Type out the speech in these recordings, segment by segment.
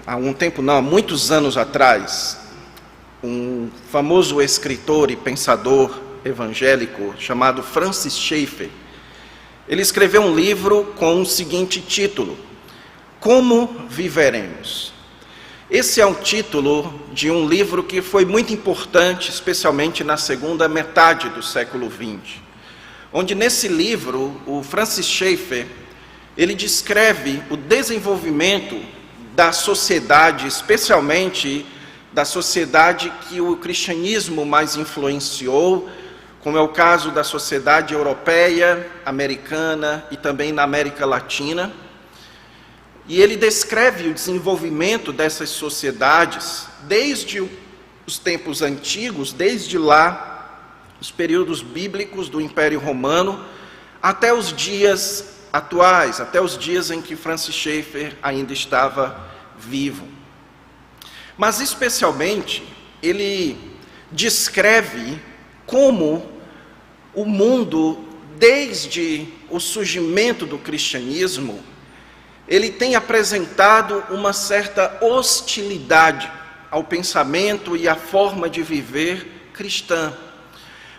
Há muitos anos atrás, um famoso escritor e pensador evangélico chamado Francis Schaeffer, ele escreveu um livro com o seguinte título: Como Viveremos? Esse é o título de um livro que foi muito importante, especialmente na segunda metade do século XX, onde nesse livro o Francis Schaeffer ele descreve o desenvolvimento da sociedade, especialmente da sociedade que o cristianismo mais influenciou, como é o caso da sociedade europeia, americana e também na América Latina. E ele descreve o desenvolvimento dessas sociedades desde os tempos antigos, desde lá, os períodos bíblicos do Império Romano, até os dias atuais, até os dias em que Francis Schaeffer ainda estava vivo. Mas, especialmente, ele descreve como o mundo, desde o surgimento do cristianismo, ele tem apresentado uma certa hostilidade ao pensamento e à forma de viver cristã.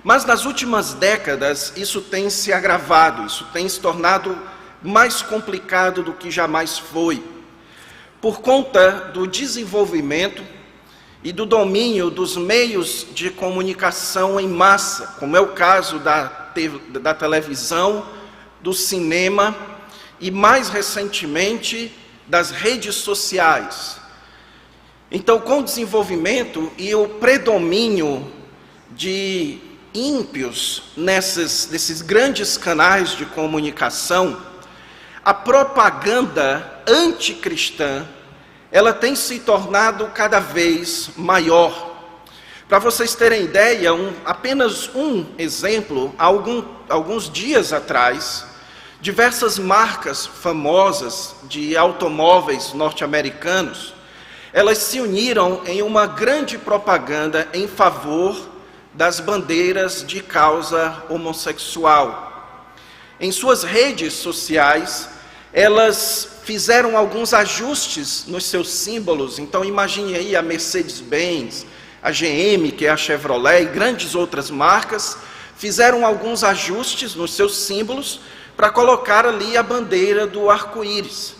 Mas nas últimas décadas isso tem se agravado, isso tem se tornado mais complicado do que jamais foi, por conta do desenvolvimento e do domínio dos meios de comunicação em massa, como é o caso da televisão, do cinema e, mais recentemente, das redes sociais. Então, com o desenvolvimento e o predomínio de ímpios nesses grandes canais de comunicação, a propaganda anticristã, ela tem se tornado cada vez maior. Para vocês terem ideia, apenas um exemplo, alguns dias atrás, diversas marcas famosas de automóveis norte-americanos, elas se uniram em uma grande propaganda em favor das bandeiras de causa homossexual. Em suas redes sociais, elas fizeram alguns ajustes nos seus símbolos. Então imagine aí a Mercedes-Benz, a GM, que é a Chevrolet, e grandes outras marcas, fizeram alguns ajustes nos seus símbolos para colocar ali a bandeira do arco-íris.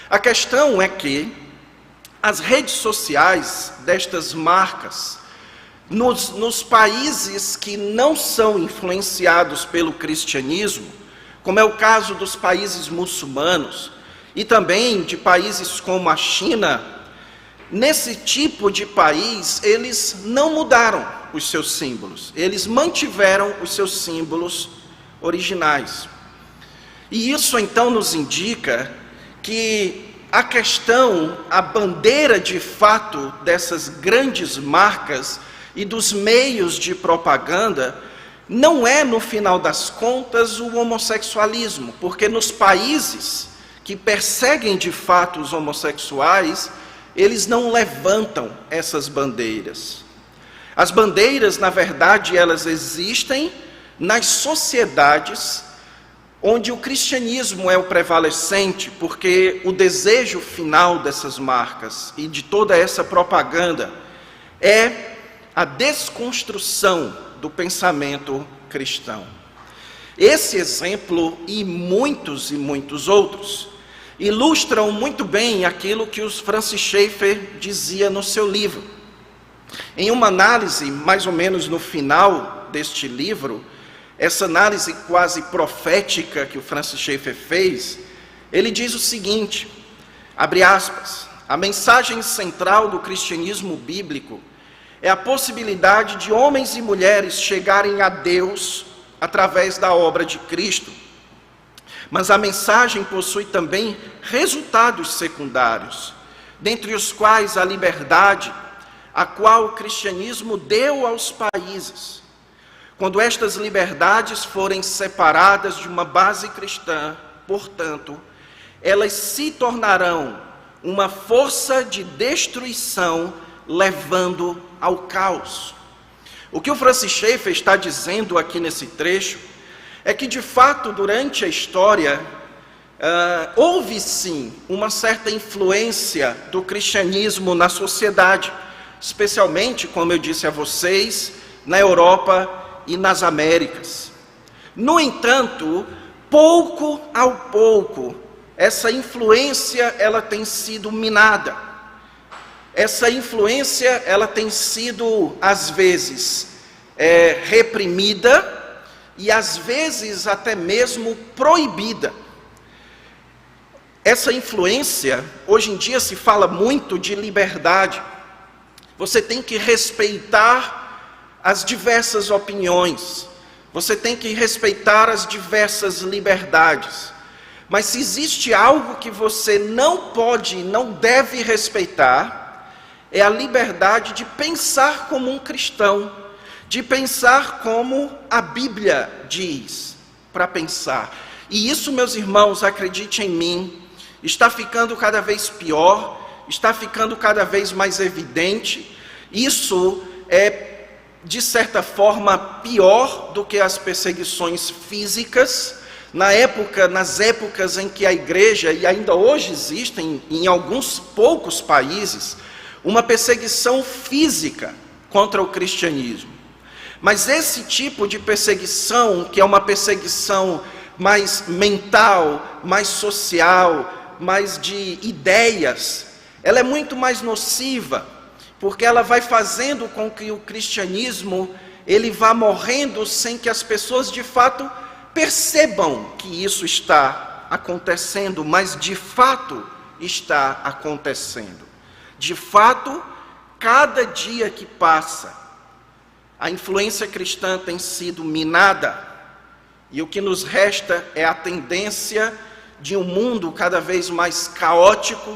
A questão é que as redes sociais destas marcas, nos países que não são influenciados pelo cristianismo, como é o caso dos países muçulmanos e também de países como a China, nesse tipo de país eles não mudaram os seus símbolos, eles mantiveram os seus símbolos originais. E isso então nos indica que a bandeira de fato dessas grandes marcas e dos meios de propaganda não é, no final das contas, o homossexualismo, porque nos países que perseguem de fato os homossexuais, eles não levantam essas bandeiras. As bandeiras, na verdade, elas existem nas sociedades onde o cristianismo é o prevalecente, porque o desejo final dessas marcas e de toda essa propaganda é a desconstrução do pensamento cristão. Esse exemplo e muitos outros ilustram muito bem aquilo que o Francis Schaeffer dizia no seu livro. Em uma análise, mais ou menos no final deste livro, essa análise quase profética que o Francis Schaeffer fez, ele diz o seguinte, abre aspas, a mensagem central do cristianismo bíblico é a possibilidade de homens e mulheres chegarem a Deus através da obra de Cristo. Mas a mensagem possui também resultados secundários, dentre os quais a liberdade, a qual o cristianismo deu aos países. Quando estas liberdades forem separadas de uma base cristã, portanto, elas se tornarão uma força de destruição, levando ao caos. O que o Francis Schaeffer está dizendo aqui nesse trecho é que, de fato, durante a história, houve sim uma certa influência do cristianismo na sociedade, especialmente, como eu disse a vocês, na Europa e nas Américas. No entanto, pouco a pouco, essa influência ela tem sido minada. Essa influência ela tem sido, às vezes, reprimida e, às vezes, até mesmo proibida. Essa influência, hoje em dia se fala muito de liberdade. Você tem que respeitar as diversas opiniões. Você tem que respeitar as diversas liberdades. Mas se existe algo que você não pode, não deve respeitar, é a liberdade de pensar como um cristão, de pensar como a Bíblia diz para pensar. E isso, meus irmãos, acredite em mim, está ficando cada vez pior, está ficando cada vez mais evidente. Isso é, de certa forma, pior do que as perseguições físicas. Nas épocas em que a igreja, e ainda hoje existem em alguns poucos países, uma perseguição física contra o cristianismo. Mas esse tipo de perseguição, que é uma perseguição mais mental, mais social, mais de ideias, ela é muito mais nociva, porque ela vai fazendo com que o cristianismo ele vá morrendo sem que as pessoas de fato percebam que isso está acontecendo, mas de fato está acontecendo. De fato, cada dia que passa, a influência cristã tem sido minada, e o que nos resta é a tendência de um mundo cada vez mais caótico,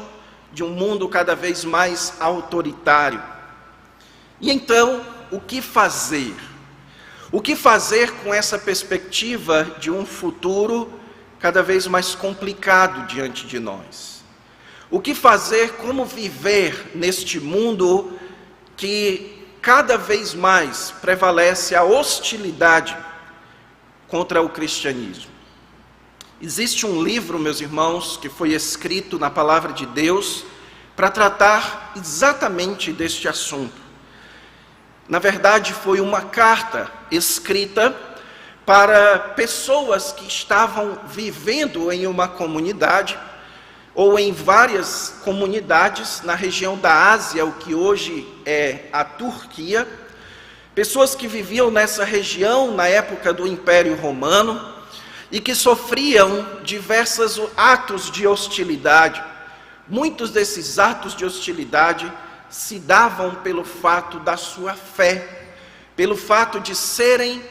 de um mundo cada vez mais autoritário. E então, o que fazer? O que fazer com essa perspectiva de um futuro cada vez mais complicado diante de nós? O que fazer, como viver neste mundo que cada vez mais prevalece a hostilidade contra o cristianismo? Existe um livro, meus irmãos, que foi escrito na Palavra de Deus para tratar exatamente deste assunto. Na verdade, foi uma carta escrita para pessoas que estavam vivendo em uma comunidade ou em várias comunidades na região da Ásia, o que hoje é a Turquia, pessoas que viviam nessa região na época do Império Romano e que sofriam diversos atos de hostilidade. Muitos desses atos de hostilidade se davam pelo fato da sua fé, pelo fato de serem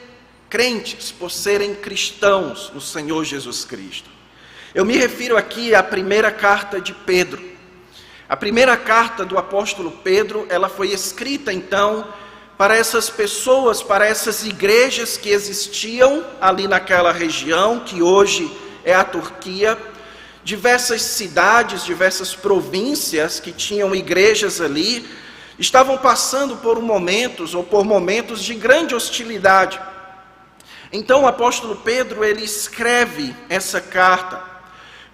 crentes, por serem cristãos no Senhor Jesus Cristo. Eu me refiro aqui à primeira carta de Pedro. A primeira carta do apóstolo Pedro, ela foi escrita então para essas pessoas, para essas igrejas que existiam ali naquela região, que hoje é a Turquia, diversas cidades, diversas províncias que tinham igrejas ali, estavam passando por momentos de grande hostilidade. Então o apóstolo Pedro, ele escreve essa carta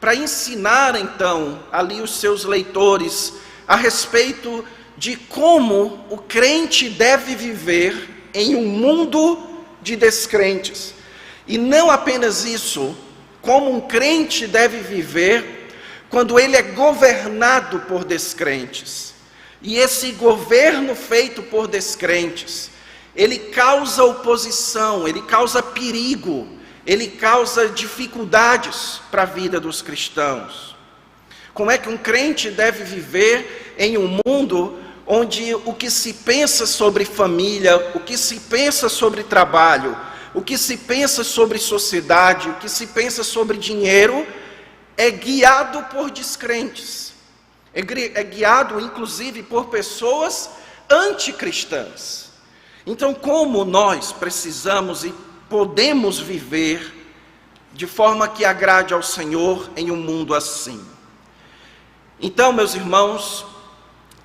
para ensinar então ali os seus leitores a respeito de como o crente deve viver em um mundo de descrentes. E não apenas isso, como um crente deve viver quando ele é governado por descrentes. E esse governo feito por descrentes, ele causa oposição, ele causa perigo, ele causa dificuldades para a vida dos cristãos. Como é que um crente deve viver em um mundo onde o que se pensa sobre família, o que se pensa sobre trabalho, o que se pensa sobre sociedade, o que se pensa sobre dinheiro, é guiado por descrentes, é guiado inclusive por pessoas anticristãs. Então, como nós precisamos e podemos viver de forma que agrade ao Senhor em um mundo assim? Então, meus irmãos,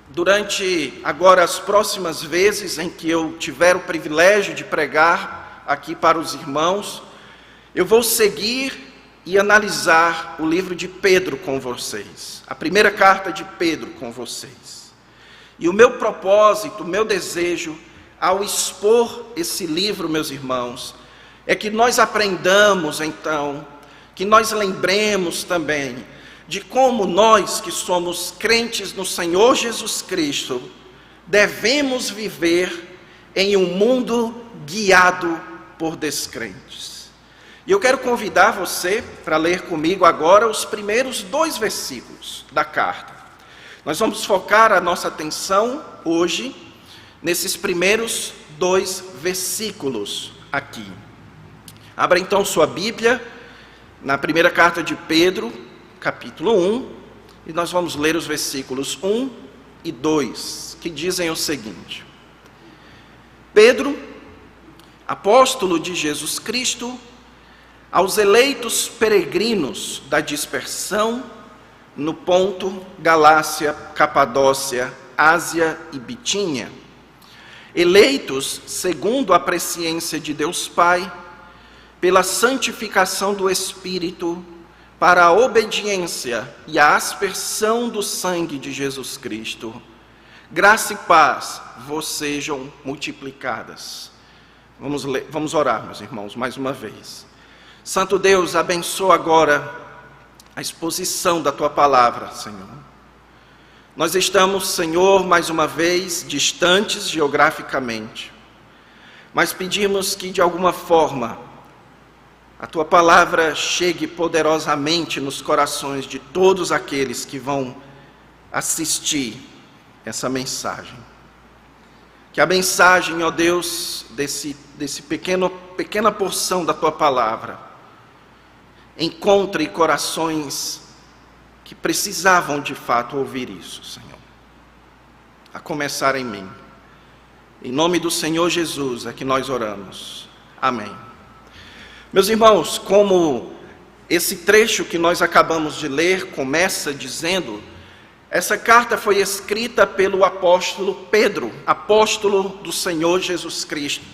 durante agora as próximas vezes em que eu tiver o privilégio de pregar aqui para os irmãos, eu vou seguir e analisar o livro de Pedro com vocês, a primeira carta de Pedro com vocês. E o meu propósito, o meu desejo, ao expor esse livro, meus irmãos, é que nós aprendamos então, que nós lembremos também de como nós que somos crentes no Senhor Jesus Cristo, devemos viver em um mundo guiado por descrentes. E eu quero convidar você para ler comigo agora os primeiros 2 versículos da carta. Nós vamos focar a nossa atenção hoje nesses primeiros 2 versículos aqui. Abra então sua Bíblia na primeira carta de Pedro, capítulo 1, e nós vamos ler os versículos 1 e 2, que dizem o seguinte: Pedro, apóstolo de Jesus Cristo, aos eleitos peregrinos da dispersão no Ponto, Galácia, Capadócia, Ásia e Bitínia, eleitos segundo a presciência de Deus Pai, pela santificação do Espírito, para a obediência e a aspersão do sangue de Jesus Cristo, graça e paz vos sejam multiplicadas. Vamos orar, meus irmãos, mais uma vez. Santo Deus, abençoa agora a exposição da Tua palavra, Senhor. Nós estamos, Senhor, mais uma vez, distantes geograficamente, mas pedimos que, de alguma forma, a Tua palavra chegue poderosamente nos corações de todos aqueles que vão assistir essa mensagem. Que a mensagem, ó Deus, desse pequena porção da Tua palavra, encontre corações que precisavam de fato ouvir isso, Senhor. A começar em mim. Em nome do Senhor Jesus é que nós oramos. Amém. Meus irmãos, como esse trecho que nós acabamos de ler começa dizendo, essa carta foi escrita pelo apóstolo Pedro, apóstolo do Senhor Jesus Cristo.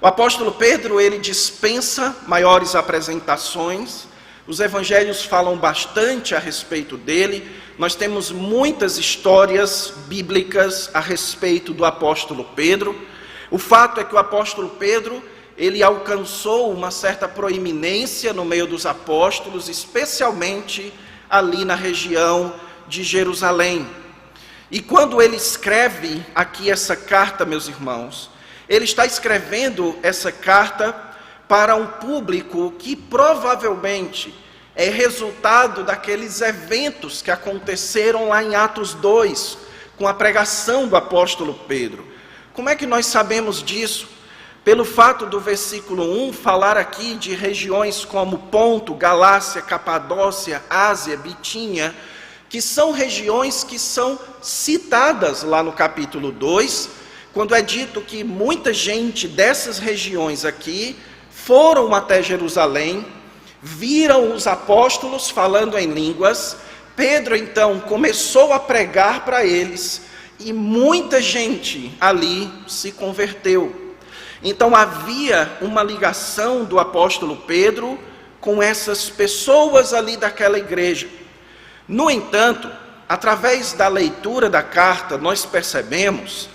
O apóstolo Pedro, ele dispensa maiores apresentações, os evangelhos falam bastante a respeito dele, nós temos muitas histórias bíblicas a respeito do apóstolo Pedro. O fato é que o apóstolo Pedro, ele alcançou uma certa proeminência no meio dos apóstolos, especialmente ali na região de Jerusalém. E quando ele escreve aqui essa carta, meus irmãos, ele está escrevendo essa carta para um público que provavelmente é resultado daqueles eventos que aconteceram lá em Atos 2, com a pregação do apóstolo Pedro. Como é que nós sabemos disso? Pelo fato do versículo 1 falar aqui de regiões como Ponto, Galácia, Capadócia, Ásia, Bitínia, que são regiões que são citadas lá no capítulo 2, quando é dito que muita gente dessas regiões aqui foram até Jerusalém, viram os apóstolos falando em línguas. Pedro então começou a pregar para eles e muita gente ali se converteu. Então havia uma ligação do apóstolo Pedro com essas pessoas ali daquela igreja. No entanto, através da leitura da carta, nós percebemos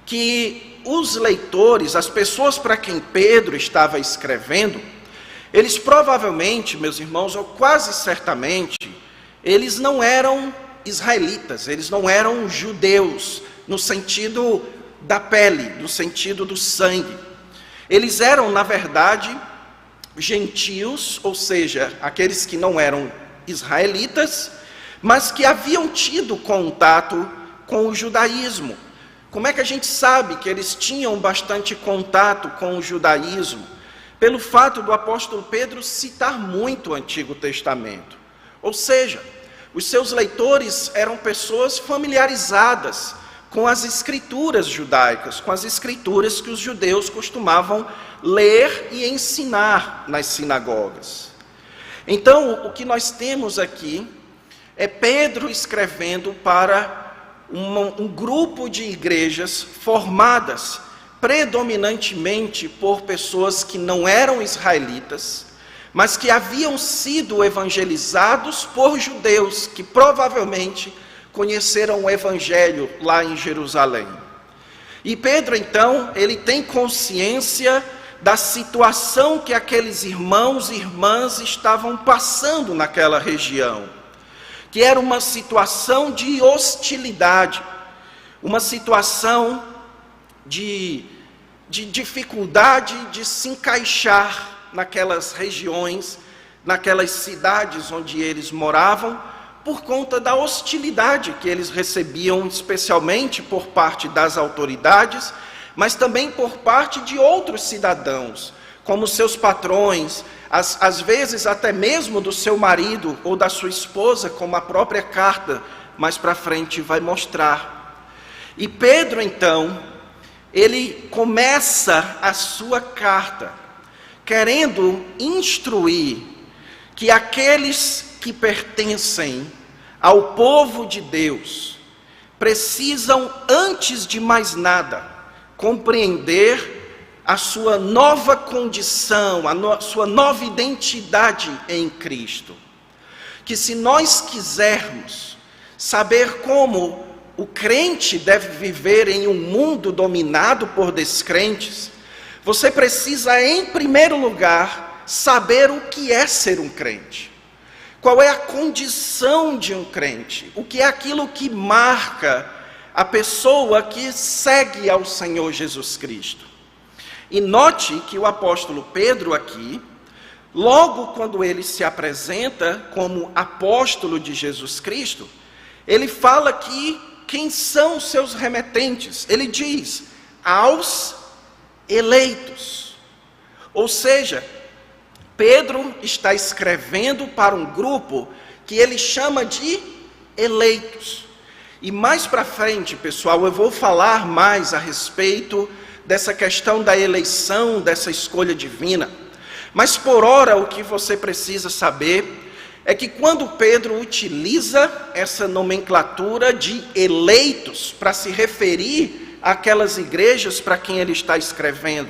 que os leitores, as pessoas para quem Pedro estava escrevendo, eles provavelmente, meus irmãos, ou quase certamente, eles não eram israelitas, eles não eram judeus, no sentido da pele, no sentido do sangue. Eles eram, na verdade, gentios, ou seja, aqueles que não eram israelitas, mas que haviam tido contato com o judaísmo. Como é que a gente sabe que eles tinham bastante contato com o judaísmo? Pelo fato do apóstolo Pedro citar muito o Antigo Testamento. Ou seja, os seus leitores eram pessoas familiarizadas com as escrituras judaicas, com as escrituras que os judeus costumavam ler e ensinar nas sinagogas. Então, o que nós temos aqui é Pedro escrevendo para um grupo de igrejas formadas predominantemente por pessoas que não eram israelitas, mas que haviam sido evangelizados por judeus, que provavelmente conheceram o evangelho lá em Jerusalém. E Pedro, então, ele tem consciência da situação que aqueles irmãos e irmãs estavam passando naquela região, que era uma situação de hostilidade, uma situação de dificuldade de se encaixar naquelas regiões, naquelas cidades onde eles moravam, por conta da hostilidade que eles recebiam, especialmente por parte das autoridades, mas também por parte de outros cidadãos, como seus patrões, às vezes até mesmo do seu marido ou da sua esposa, como a própria carta mais para frente vai mostrar. E Pedro, então, ele começa a sua carta querendo instruir que aqueles que pertencem ao povo de Deus precisam, antes de mais nada, compreender a sua nova condição, sua nova identidade em Cristo. Que se nós quisermos saber como o crente deve viver em um mundo dominado por descrentes, você precisa, em primeiro lugar, saber o que é ser um crente. Qual é a condição de um crente? O que é aquilo que marca a pessoa que segue ao Senhor Jesus Cristo? E note que o apóstolo Pedro aqui, logo quando ele se apresenta como apóstolo de Jesus Cristo, ele fala aqui quem são os seus remetentes. Ele diz, aos eleitos. Ou seja, Pedro está escrevendo para um grupo que ele chama de eleitos. E mais para frente, pessoal, eu vou falar mais a respeito dessa questão da eleição, dessa escolha divina. Mas por ora, o que você precisa saber é que quando Pedro utiliza essa nomenclatura de eleitos para se referir àquelas igrejas para quem ele está escrevendo,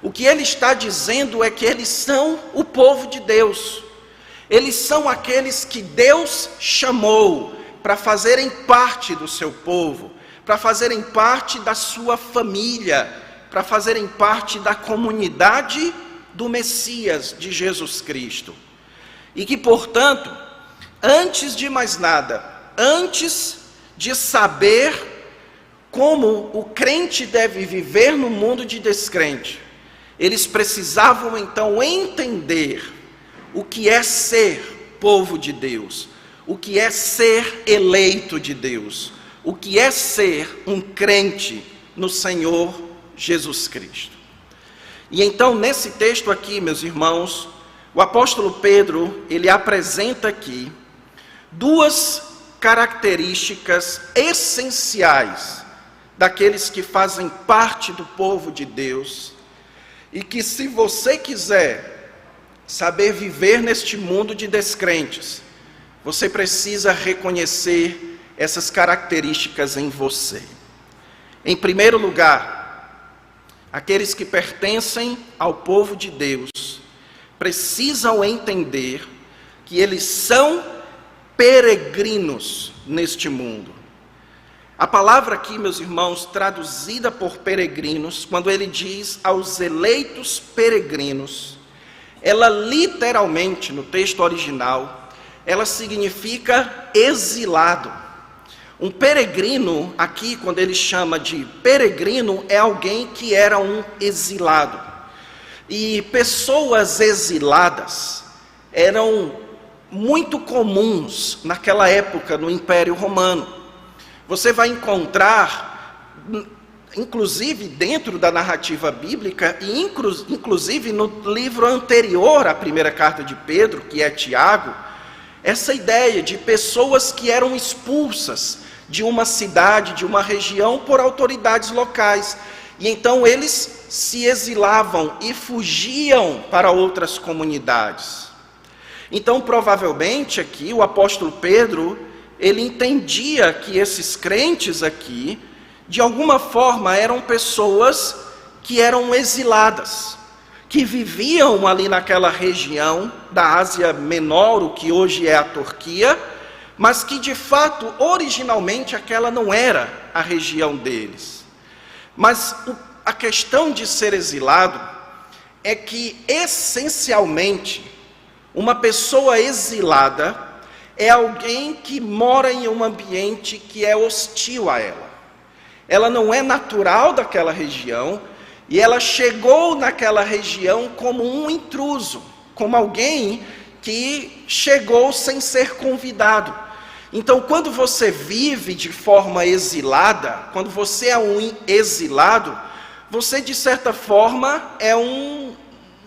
o que ele está dizendo é que eles são o povo de Deus. Eles são aqueles que Deus chamou para fazerem parte do seu povo, para fazerem parte da sua família, para fazerem parte da comunidade do Messias, de Jesus Cristo. E que, portanto, antes de mais nada, antes de saber como o crente deve viver no mundo de descrente, eles precisavam então entender o que é ser povo de Deus, o que é ser eleito de Deus, o que é ser um crente no Senhor Jesus Cristo. E então, nesse texto aqui, meus irmãos, o apóstolo Pedro, ele apresenta aqui duas características essenciais daqueles que fazem parte do povo de Deus, e que, se você quiser saber viver neste mundo de descrentes, você precisa reconhecer essas características em você. Em primeiro lugar, aqueles que pertencem ao povo de Deus precisam entender que eles são peregrinos neste mundo. A palavra aqui, meus irmãos, traduzida por peregrinos, quando ele diz aos eleitos peregrinos, ela literalmente, no texto original, ela significa exilado. Um peregrino, aqui, quando ele chama de peregrino, é alguém que era um exilado. E pessoas exiladas eram muito comuns naquela época no Império Romano. Você vai encontrar, inclusive dentro da narrativa bíblica, e inclusive no livro anterior à primeira carta de Pedro, que é Tiago, essa ideia de pessoas que eram expulsas de uma cidade, de uma região, por autoridades locais. E então eles se exilavam e fugiam para outras comunidades. Então, provavelmente aqui, o apóstolo Pedro, ele entendia que esses crentes aqui, de alguma forma, eram pessoas que eram exiladas, que viviam ali naquela região da Ásia Menor, o que hoje é a Turquia, mas que de fato, originalmente, aquela não era a região deles. Mas a questão de ser exilado é que, essencialmente, uma pessoa exilada é alguém que mora em um ambiente que é hostil a ela. Ela não é natural daquela região e ela chegou naquela região como um intruso, como alguém que chegou sem ser convidado. Então, quando você vive de forma exilada, quando você é um exilado, você, de certa forma, é um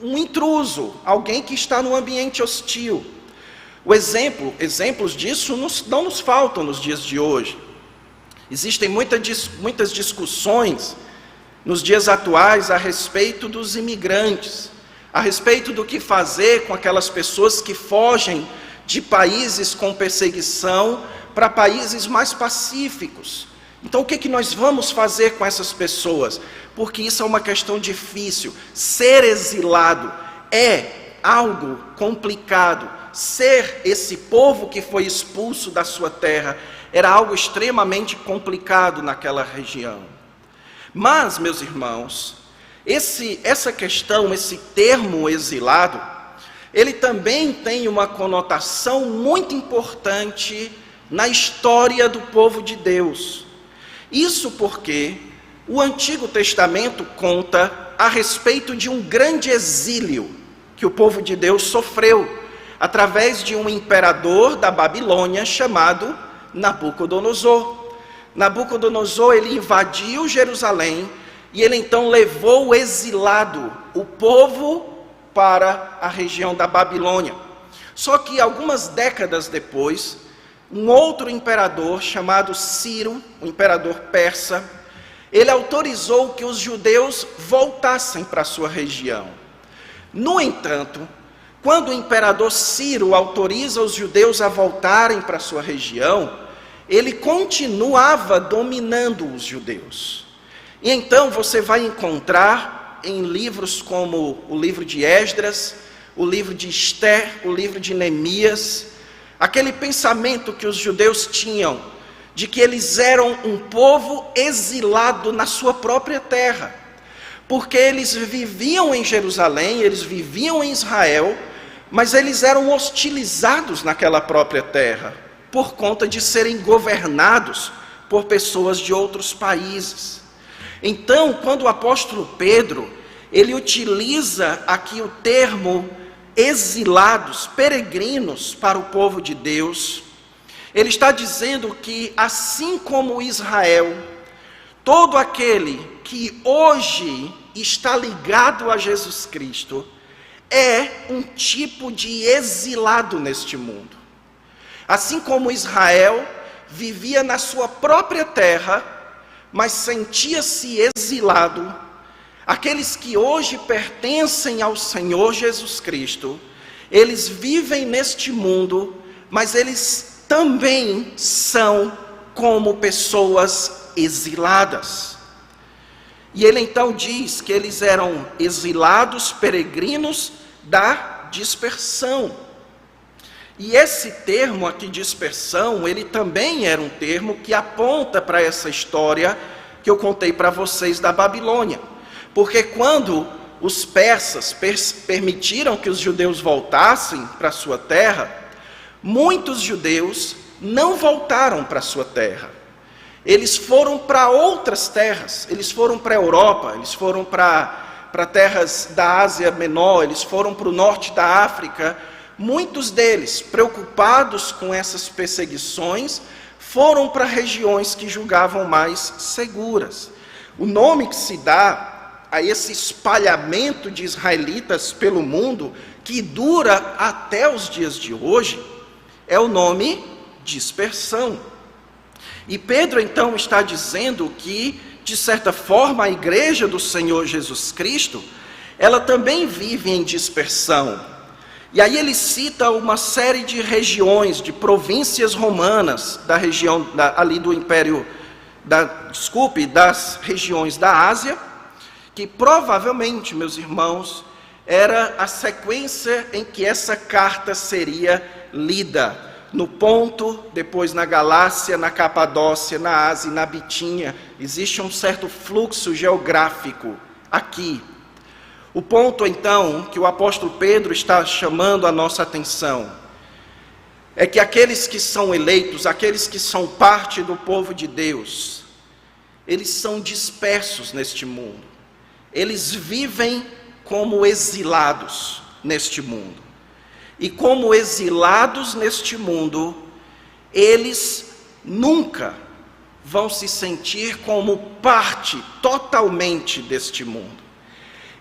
intruso, alguém que está num ambiente hostil. Exemplos disso não nos faltam nos dias de hoje. Existem muitas discussões nos dias atuais a respeito dos imigrantes, a respeito do que fazer com aquelas pessoas que fogem de países com perseguição para países mais pacíficos. Então, o que nós vamos fazer com essas pessoas? Porque isso é uma questão difícil. Ser exilado é algo complicado. Ser esse povo que foi expulso da sua terra era algo extremamente complicado naquela região. Mas, meus irmãos, essa questão, esse termo exilado, ele também tem uma conotação muito importante na história do povo de Deus. Isso porque o Antigo Testamento conta a respeito de um grande exílio que o povo de Deus sofreu através de um imperador da Babilônia chamado Nabucodonosor. Nabucodonosor, ele invadiu Jerusalém e ele então levou o exilado, o povo, para a região da Babilônia. Só que algumas décadas depois, um outro imperador chamado Ciro, o imperador persa, ele autorizou que os judeus voltassem para a sua região. No entanto, quando o imperador Ciro autoriza os judeus a voltarem para a sua região, ele continuava dominando os judeus. E então você vai encontrar em livros como o livro de Esdras, o livro de Esther, o livro de Neemias, aquele pensamento que os judeus tinham de que eles eram um povo exilado na sua própria terra, porque eles viviam em Jerusalém, eles viviam em Israel, mas eles eram hostilizados naquela própria terra, por conta de serem governados por pessoas de outros países. Então, quando o apóstolo Pedro, ele utiliza aqui o termo exilados, peregrinos para o povo de Deus, ele está dizendo que, assim como Israel, todo aquele que hoje está ligado a Jesus Cristo, é um tipo de exilado neste mundo. Assim como Israel vivia na sua própria terra, mas sentia-se exilado, aqueles que hoje pertencem ao Senhor Jesus Cristo, eles vivem neste mundo, mas eles também são como pessoas exiladas. E ele então diz que eles eram exilados, peregrinos da dispersão. E esse termo aqui, dispersão, ele também era um termo que aponta para essa história que eu contei para vocês da Babilônia. Porque quando os persas permitiram que os judeus voltassem para a sua terra, muitos judeus não voltaram para a sua terra. Eles foram para outras terras, eles foram para a Europa, eles foram para terras da Ásia Menor, eles foram para o norte da África. Muitos deles, preocupados com essas perseguições, foram para regiões que julgavam mais seguras. O nome que se dá a esse espalhamento de israelitas pelo mundo, que dura até os dias de hoje, é o nome dispersão. E Pedro então está dizendo que, de certa forma, a igreja do Senhor Jesus Cristo, ela também vive em dispersão. E aí ele cita uma série de regiões, de províncias romanas, da região ali do Império, das regiões da Ásia, que provavelmente, meus irmãos, era a sequência em que essa carta seria lida. No Ponto, depois na Galácia, na Capadócia, na Ásia e na Bitínia. Existe um certo fluxo geográfico aqui. O ponto, então, que o apóstolo Pedro está chamando a nossa atenção é que aqueles que são eleitos, aqueles que são parte do povo de Deus, eles são dispersos neste mundo. Eles vivem como exilados neste mundo. E como exilados neste mundo, eles nunca vão se sentir como parte totalmente deste mundo.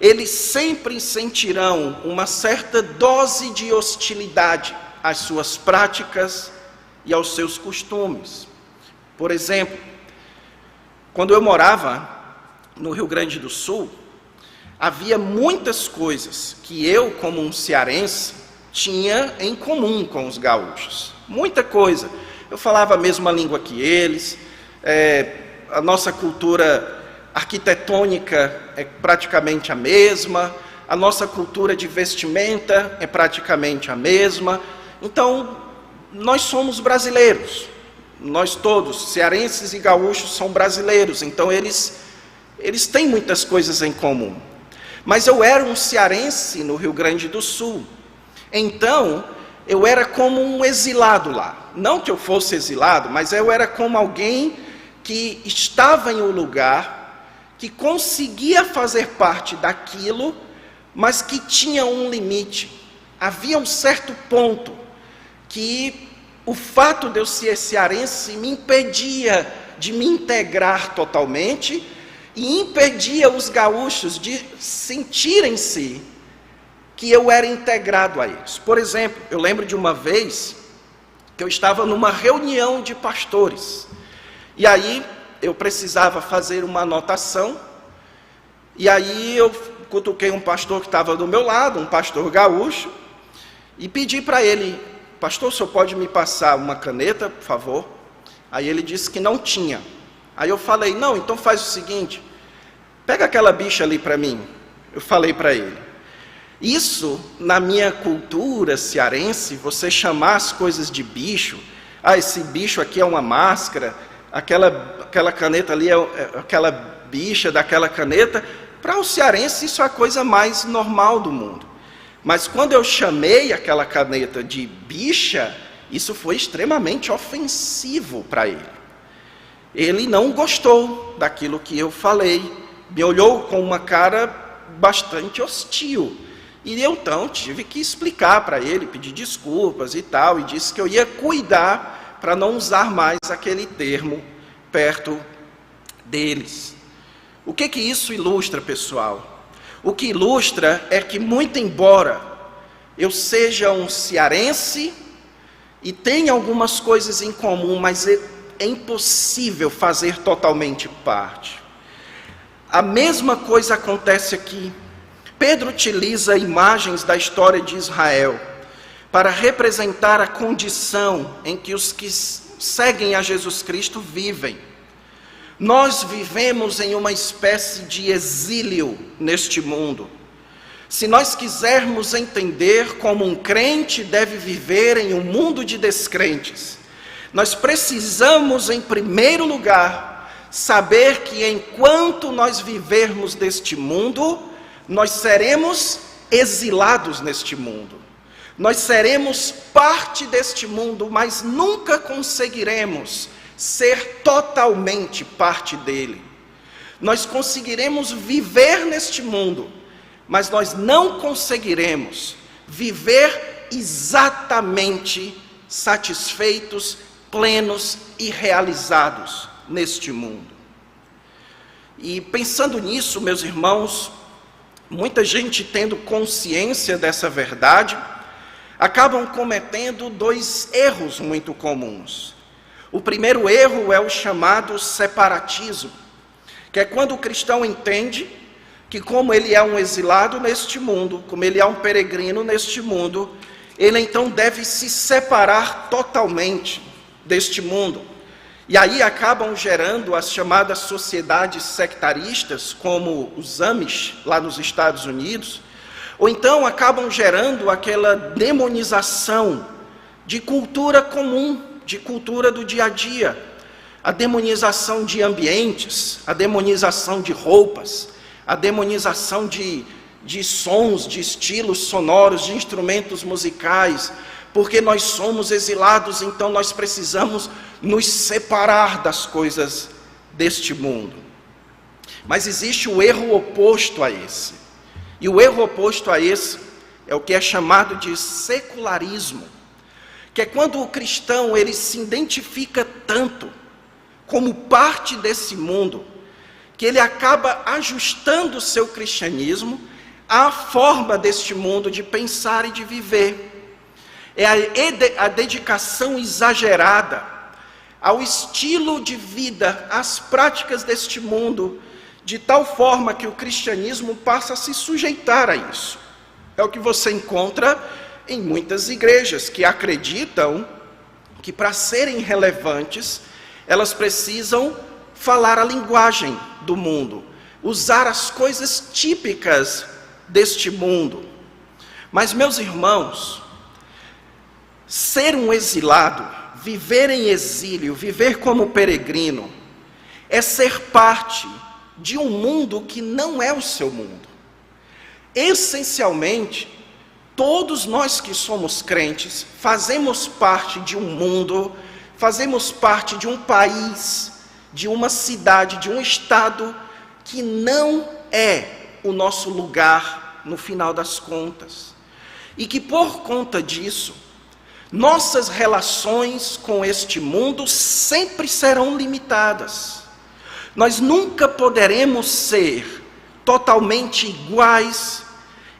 Eles sempre sentirão uma certa dose de hostilidade às suas práticas e aos seus costumes. Por exemplo, quando eu morava no Rio Grande do Sul, havia muitas coisas que eu, como um cearense, tinha em comum com os gaúchos. Muita coisa. Eu falava a mesma língua que eles, a nossa cultura arquitetônica é praticamente a mesma, a nossa cultura de vestimenta é praticamente a mesma. Então, nós somos brasileiros. Nós todos, cearenses e gaúchos, são brasileiros. Então, eles têm muitas coisas em comum. Mas eu era um cearense no Rio Grande do Sul. Então, eu era como um exilado lá. Não que eu fosse exilado, mas eu era como alguém que estava em um lugar, que conseguia fazer parte daquilo, mas que tinha um limite. Havia um certo ponto que o fato de eu ser cearense me impedia de me integrar totalmente e impedia os gaúchos de sentirem-se que eu era integrado a eles. Por exemplo, eu lembro de uma vez que eu estava numa reunião de pastores, e aí eu precisava fazer uma anotação, e aí eu cutuquei um pastor que estava do meu lado, um pastor gaúcho, e pedi para ele: pastor, o senhor pode me passar uma caneta, por favor? Aí ele disse que não tinha. Aí eu falei: não, então faz o seguinte, pega aquela bicha ali para mim. Eu falei para ele. Isso, na minha cultura cearense, você chamar as coisas de bicho, esse bicho aqui é uma máscara, aquela caneta ali é aquela bicha daquela caneta, para o cearense isso é a coisa mais normal do mundo. Mas quando eu chamei aquela caneta de bicha, isso foi extremamente ofensivo para ele. Ele não gostou daquilo que eu falei, me olhou com uma cara bastante hostil. E eu então tive que explicar para ele, pedir desculpas e tal, e disse que eu ia cuidar para não usar mais aquele termo perto deles. O que isso ilustra, pessoal? O que ilustra é que, muito embora eu seja um cearense e tenha algumas coisas em comum, mas é impossível fazer totalmente parte. A mesma coisa acontece aqui. Pedro utiliza imagens da história de Israel para representar a condição em que os que seguem a Jesus Cristo vivem. Nós vivemos em uma espécie de exílio neste mundo. Se nós quisermos entender como um crente deve viver em um mundo de descrentes, nós precisamos, em primeiro lugar, saber que enquanto nós vivermos deste mundo, nós seremos exilados neste mundo. Nós seremos parte deste mundo, mas nunca conseguiremos ser totalmente parte dele. Nós conseguiremos viver neste mundo, mas nós não conseguiremos viver exatamente satisfeitos, plenos e realizados neste mundo. E pensando nisso, meus irmãos, muita gente, tendo consciência dessa verdade, acabam cometendo dois erros muito comuns. O primeiro erro é o chamado separatismo, que é quando o cristão entende que, como ele é um exilado neste mundo, como ele é um peregrino neste mundo, ele então deve se separar totalmente deste mundo. E aí acabam gerando as chamadas sociedades sectaristas, como os Amish, lá nos Estados Unidos, Ou então acabam gerando aquela demonização de cultura comum, de cultura do dia a dia. A demonização de ambientes, a demonização de roupas, a demonização de sons, de estilos sonoros, de instrumentos musicais. Porque nós somos exilados, então nós precisamos nos separar das coisas deste mundo. Mas existe o erro oposto a esse. E o erro oposto a esse é o que é chamado de secularismo, que é quando o cristão ele se identifica tanto como parte desse mundo, que ele acaba ajustando o seu cristianismo à forma deste mundo de pensar e de viver. É a dedicação exagerada ao estilo de vida, às práticas deste mundo, de tal forma que o cristianismo passa a se sujeitar a isso. É o que você encontra em muitas igrejas que acreditam que para serem relevantes, elas precisam falar a linguagem do mundo, usar as coisas típicas deste mundo. Mas, meus irmãos, ser um exilado, viver em exílio, viver como peregrino, é ser parte de um mundo que não é o seu mundo. Essencialmente, todos nós que somos crentes, fazemos parte de um mundo, fazemos parte de um país, de uma cidade, de um estado, que não é o nosso lugar no final das contas. E que por conta disso, nossas relações com este mundo sempre serão limitadas. Nós nunca poderemos ser totalmente iguais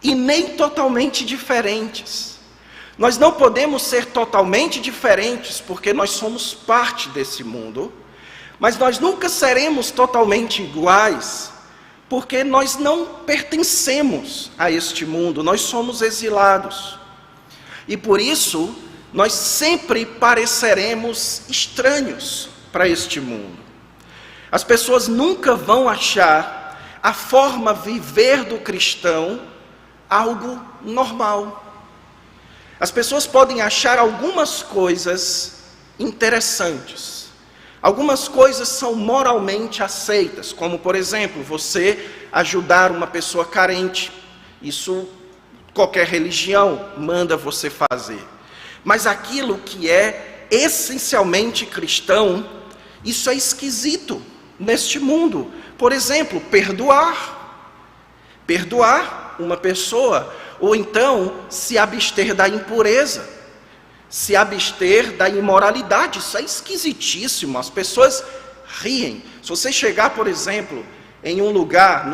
e nem totalmente diferentes. Nós não podemos ser totalmente diferentes porque nós somos parte desse mundo, mas nós nunca seremos totalmente iguais porque nós não pertencemos a este mundo, nós somos exilados. E por isso, nós sempre pareceremos estranhos para este mundo. As pessoas nunca vão achar a forma viver do cristão algo normal. As pessoas podem achar algumas coisas interessantes. Algumas coisas são moralmente aceitas, como, por exemplo, você ajudar uma pessoa carente. Isso qualquer religião manda você fazer. Mas aquilo que é essencialmente cristão, isso é esquisito neste mundo. Por exemplo, perdoar uma pessoa, ou então se abster da impureza, se abster da imoralidade. Isso é esquisitíssimo, as pessoas riem. Se você chegar, por exemplo, em um lugar,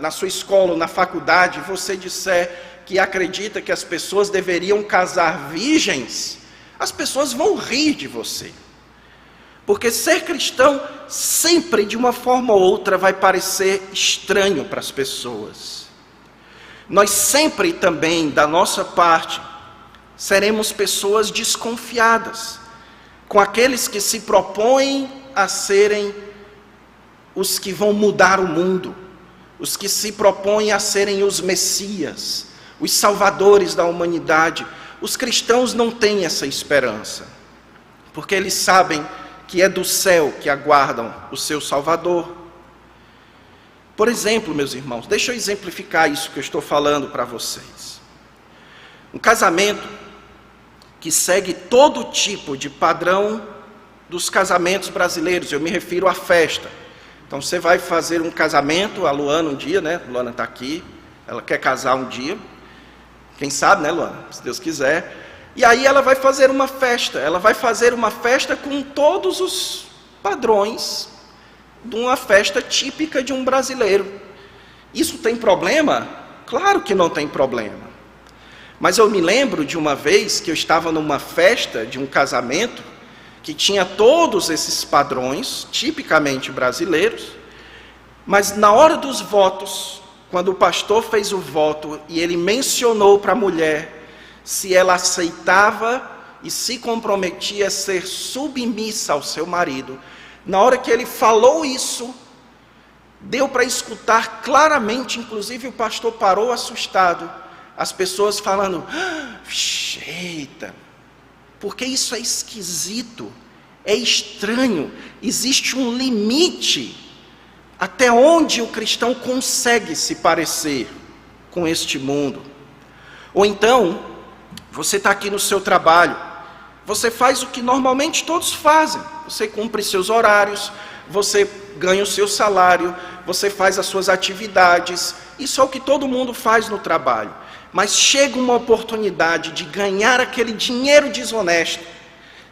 na sua escola ou na faculdade, e você disser que acredita que as pessoas deveriam casar virgens, as pessoas vão rir de você. Porque ser cristão sempre, de uma forma ou outra, vai parecer estranho para as pessoas. Nós sempre também, da nossa parte, seremos pessoas desconfiadas com aqueles que se propõem a serem os que vão mudar o mundo, os que se propõem a serem os Messias, os salvadores da humanidade. Os cristãos não têm essa esperança, porque eles sabem que é do céu que aguardam o seu Salvador. Por exemplo, meus irmãos, deixa eu exemplificar isso que eu estou falando para vocês. Um casamento que segue todo tipo de padrão dos casamentos brasileiros, eu me refiro à festa. Então você vai fazer um casamento, a Luana um dia, né? A Luana está aqui, ela quer casar um dia. Quem sabe, né, Luana? Se Deus quiser. E aí ela vai fazer uma festa com todos os padrões de uma festa típica de um brasileiro. Isso tem problema? Claro que não tem problema. Mas eu me lembro de uma vez que eu estava numa festa de um casamento que tinha todos esses padrões, tipicamente brasileiros, mas na hora dos votos, quando o pastor fez o voto e ele mencionou para a mulher se ela aceitava e se comprometia a ser submissa ao seu marido, na hora que ele falou isso, deu para escutar claramente, inclusive o pastor parou assustado, as pessoas falando, eita, porque isso é esquisito, é estranho, existe um limite até onde o cristão consegue se parecer com este mundo. Ou então, você está aqui no seu trabalho, você faz o que normalmente todos fazem, você cumpre seus horários, você ganha o seu salário, você faz as suas atividades, isso é o que todo mundo faz no trabalho. Mas chega uma oportunidade de ganhar aquele dinheiro desonesto,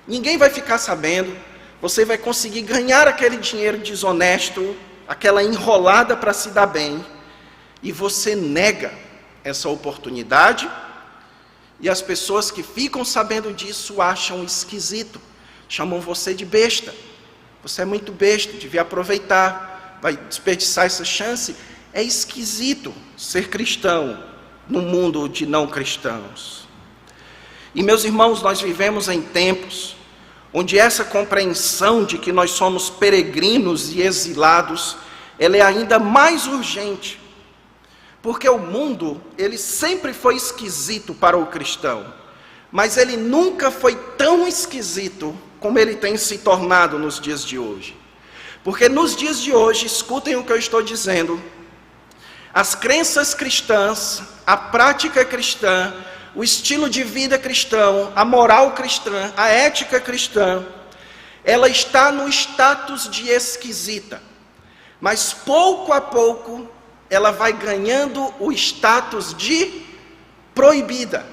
ninguém vai ficar sabendo, você vai conseguir ganhar aquele dinheiro desonesto, aquela enrolada para se dar bem, e você nega essa oportunidade, e as pessoas que ficam sabendo disso acham esquisito, chamam você de besta. Você é muito besta, devia aproveitar, vai desperdiçar essa chance. É esquisito ser cristão no mundo de não cristãos. E meus irmãos, nós vivemos em tempos onde essa compreensão de que nós somos peregrinos e exilados, ela é ainda mais urgente. Porque o mundo, ele sempre foi esquisito para o cristão, mas ele nunca foi tão esquisito como ele tem se tornado nos dias de hoje. Porque nos dias de hoje, escutem o que eu estou dizendo, as crenças cristãs, a prática cristã, o estilo de vida cristão, a moral cristã, a ética cristã, ela está no status de esquisita, mas pouco a pouco ela vai ganhando o status de proibida.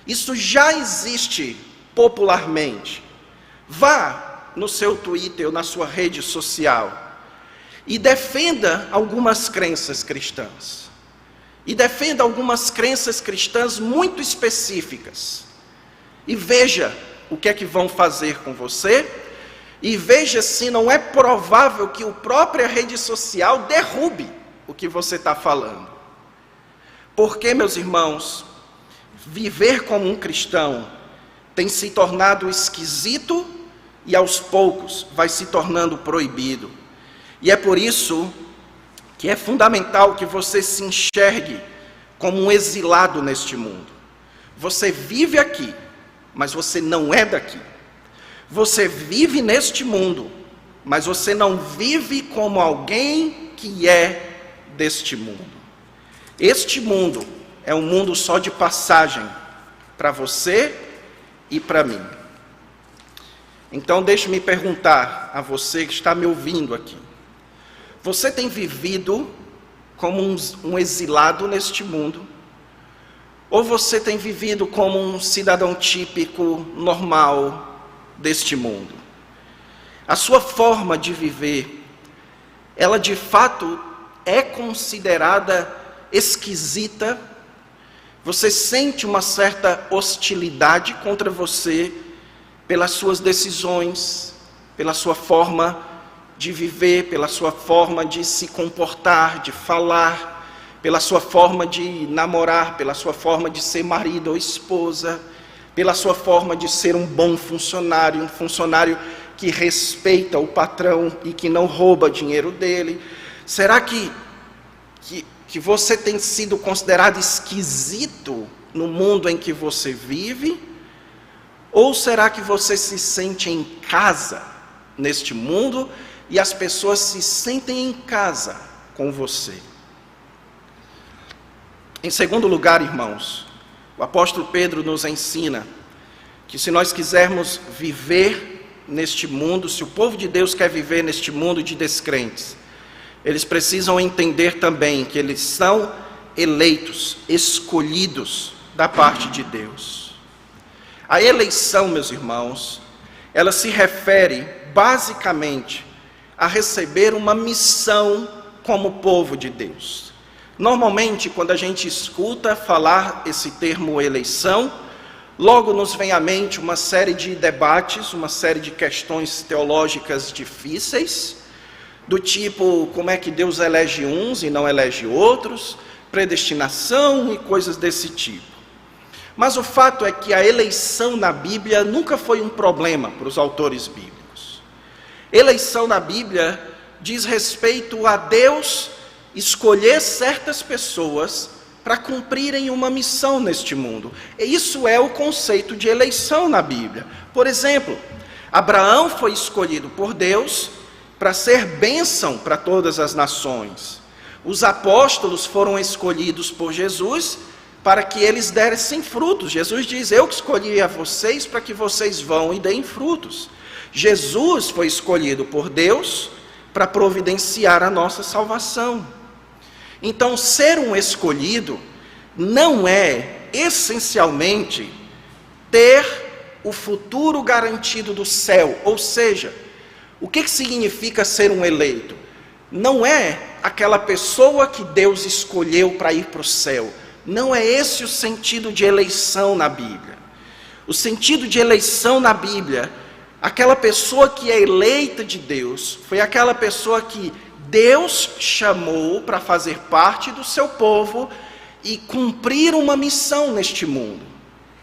Isso já existe popularmente. Vá no seu Twitter ou na sua rede social e defenda algumas crenças cristãs. E defenda algumas crenças cristãs muito específicas. E veja o que é que vão fazer com você. E veja se não é provável que a própria rede social derrube o que você está falando. Porque, meus irmãos, viver como um cristão tem se tornado esquisito e aos poucos vai se tornando proibido. E é por isso que é fundamental que você se enxergue como um exilado neste mundo. Você vive aqui, mas você não é daqui. Você vive neste mundo, mas você não vive como alguém que é deste mundo. Este mundo é um mundo só de passagem para você e para mim. Então deixe-me perguntar a você que está me ouvindo aqui. Você tem vivido como um exilado neste mundo? Ou você tem vivido como um cidadão típico, normal deste mundo? A sua forma de viver, ela de fato é considerada esquisita? Você sente uma certa hostilidade contra você pelas suas decisões, pela sua forma de viver, pela sua forma de se comportar, de falar, pela sua forma de namorar, pela sua forma de ser marido ou esposa, pela sua forma de ser um bom funcionário, um funcionário que respeita o patrão e que não rouba dinheiro dele. Será que você tem sido considerado esquisito no mundo em que você vive? Ou será que você se sente em casa neste mundo e as pessoas se sentem em casa com você? Em segundo lugar, irmãos, o apóstolo Pedro nos ensina que se nós quisermos viver neste mundo, se o povo de Deus quer viver neste mundo de descrentes, eles precisam entender também que eles são eleitos, escolhidos da parte de Deus. A eleição, meus irmãos, ela se refere basicamente a receber uma missão como povo de Deus. Normalmente, quando a gente escuta falar esse termo eleição, logo nos vem à mente uma série de debates, uma série de questões teológicas difíceis, do tipo, como é que Deus elege uns e não elege outros, predestinação e coisas desse tipo. Mas o fato é que a eleição na Bíblia nunca foi um problema para os autores bíblicos. Eleição na Bíblia diz respeito a Deus escolher certas pessoas para cumprirem uma missão neste mundo. E isso é o conceito de eleição na Bíblia. Por exemplo, Abraão foi escolhido por Deus para ser bênção para todas as nações. Os apóstolos foram escolhidos por Jesus para que eles dessem frutos. Jesus diz: eu que escolhi a vocês para que vocês vão e deem frutos. Jesus foi escolhido por Deus para providenciar a nossa salvação. Então, ser um escolhido não é, essencialmente, ter o futuro garantido do céu. Ou seja, o que significa ser um eleito? Não é aquela pessoa que Deus escolheu para ir para o céu. Não é esse o sentido de eleição na Bíblia. O sentido de eleição na Bíblia, aquela pessoa que é eleita de Deus, foi aquela pessoa que Deus chamou para fazer parte do seu povo e cumprir uma missão neste mundo.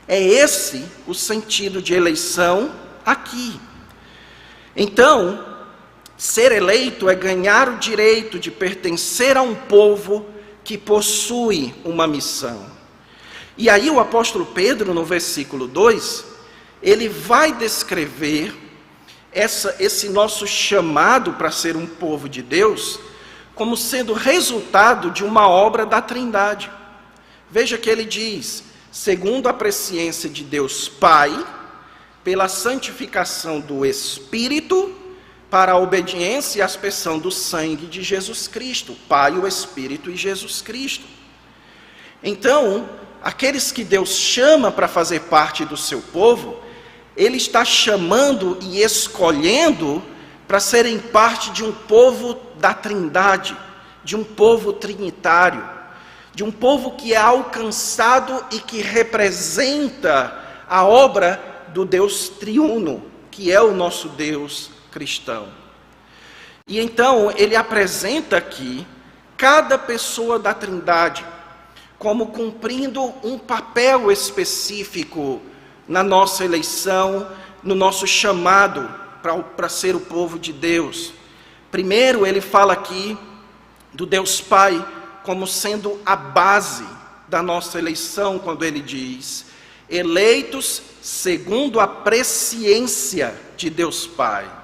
É esse o sentido de eleição aqui. Então, ser eleito é ganhar o direito de pertencer a um povo que possui uma missão. E aí o apóstolo Pedro, no versículo 2, ele vai descrever esse nosso chamado para ser um povo de Deus como sendo resultado de uma obra da Trindade. Veja que ele diz: segundo a presciência de Deus Pai, pela santificação do Espírito, para a obediência e aspersão do sangue de Jesus Cristo. Pai, o Espírito e Jesus Cristo. Então, aqueles que Deus chama para fazer parte do seu povo, Ele está chamando e escolhendo para serem parte de um povo da Trindade, de um povo trinitário, de um povo que é alcançado e que representa a obra do Deus triuno, que é o nosso Deus cristão. E então ele apresenta aqui cada pessoa da Trindade como cumprindo um papel específico na nossa eleição, no nosso chamado para ser o povo de Deus. Primeiro ele fala aqui do Deus Pai como sendo a base da nossa eleição, quando ele diz: eleitos segundo a presciência de Deus Pai.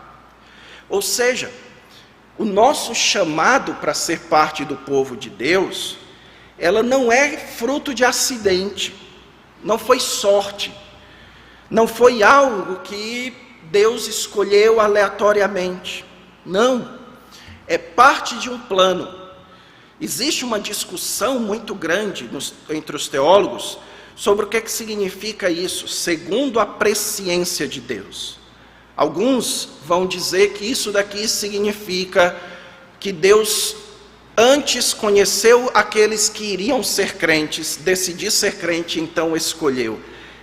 Ou seja, o nosso chamado para ser parte do povo de Deus, ela não é fruto de acidente, não foi sorte, não foi algo que Deus escolheu aleatoriamente. Não, é parte de um plano. Existe uma discussão muito grande entre os teólogos sobre o que significa isso, segundo a presciência de Deus. Alguns vão dizer que isso daqui significa que Deus antes conheceu aqueles que iriam ser crentes, decidiu ser crente, então escolheu.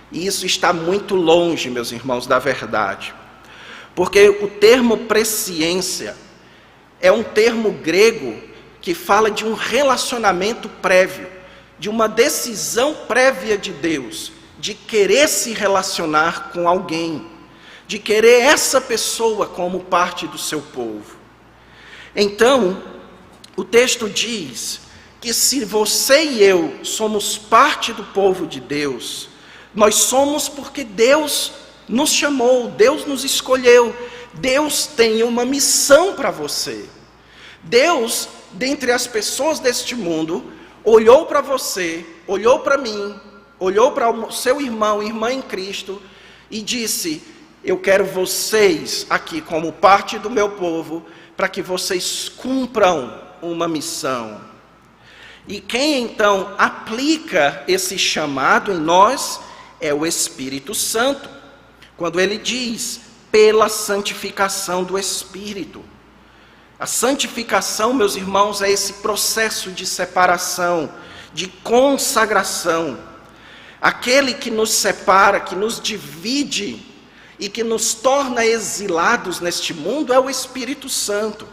E isso está muito longe, meus irmãos, da verdade. Porque o termo presciência é um termo grego que fala de um relacionamento prévio, de uma decisão prévia de Deus, de querer se relacionar com alguém, de querer essa pessoa como parte do seu povo. Então, o texto diz que se você e eu somos parte do povo de Deus, nós somos porque Deus nos chamou, Deus nos escolheu, Deus tem uma missão para você. Deus, dentre as pessoas deste mundo, olhou para você, olhou para mim, olhou para o seu irmão, irmã em Cristo, e disse: eu quero vocês aqui como parte do meu povo, para que vocês cumpram uma missão. E quem então aplica esse chamado em nós é o Espírito Santo, quando ele diz: pela santificação do Espírito. A santificação, meus irmãos, é esse processo de separação, de consagração. Aquele que nos separa, que nos divide e que nos torna exilados neste mundo é o Espírito Santo.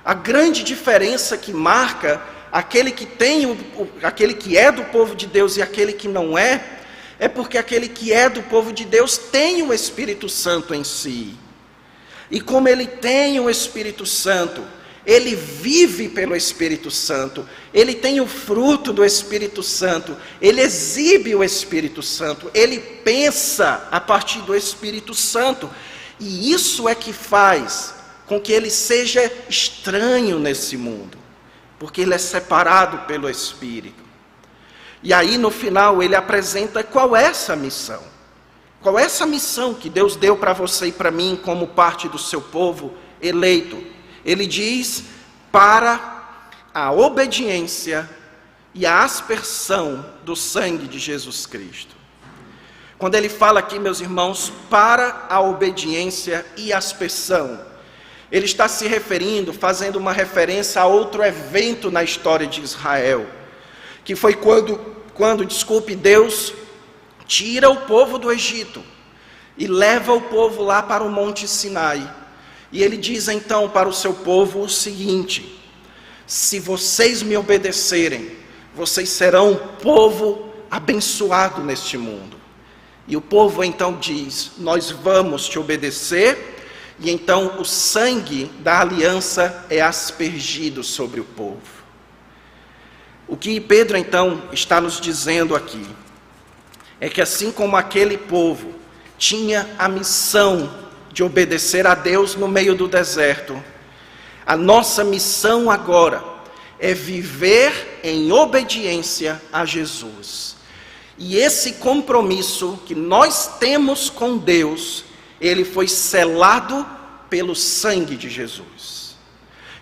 A grande diferença que marca aquele que aquele que é do povo de Deus e aquele que não é porque aquele que é do povo de Deus tem o Espírito Santo em si. E como ele tem o Espírito Santo, ele vive pelo Espírito Santo, ele tem o fruto do Espírito Santo, ele exibe o Espírito Santo, ele pensa a partir do Espírito Santo, e isso é que faz com que ele seja estranho nesse mundo, porque ele é separado pelo Espírito. E aí no final ele apresenta qual é essa missão. Qual é essa missão que Deus deu para você e para mim como parte do seu povo eleito? Ele diz: para a obediência e a aspersão do sangue de Jesus Cristo. Quando ele fala aqui, meus irmãos, para a obediência e aspersão, ele está se referindo, fazendo uma referência a outro evento na história de Israel, que foi quando, Deus tira o povo do Egito e leva o povo lá para o Monte Sinai. E ele diz então para o seu povo o seguinte: se vocês me obedecerem, vocês serão um povo abençoado neste mundo. E o povo então diz: nós vamos te obedecer. E então o sangue da aliança é aspergido sobre o povo. O que Pedro então está nos dizendo aqui é que assim como aquele povo tinha a missão de obedecer a Deus no meio do deserto, a nossa missão agora é viver em obediência a Jesus. E esse compromisso que nós temos com Deus, ele foi selado pelo sangue de Jesus.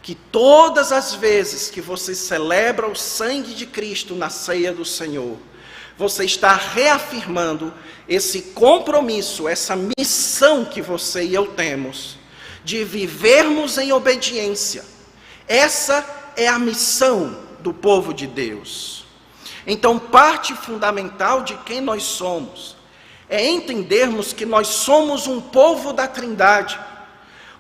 Que todas as vezes que você celebra o sangue de Cristo na ceia do Senhor, você está reafirmando esse compromisso, essa missão que você e eu temos, de vivermos em obediência. Essa é a missão do povo de Deus. Então, parte fundamental de quem nós somos é entendermos que nós somos um povo da Trindade,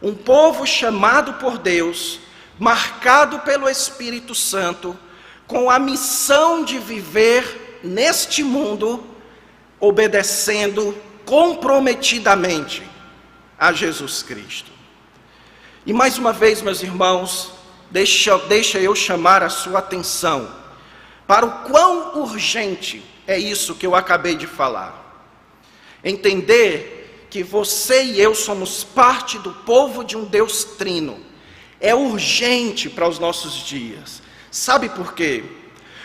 um povo chamado por Deus, marcado pelo Espírito Santo, com a missão de viver neste mundo, obedecendo comprometidamente a Jesus Cristo. E mais uma vez, meus irmãos, deixa eu chamar a sua atenção para o quão urgente é isso que eu acabei de falar. Entender que você e eu somos parte do povo de um Deus trino é urgente para os nossos dias. Sabe por quê?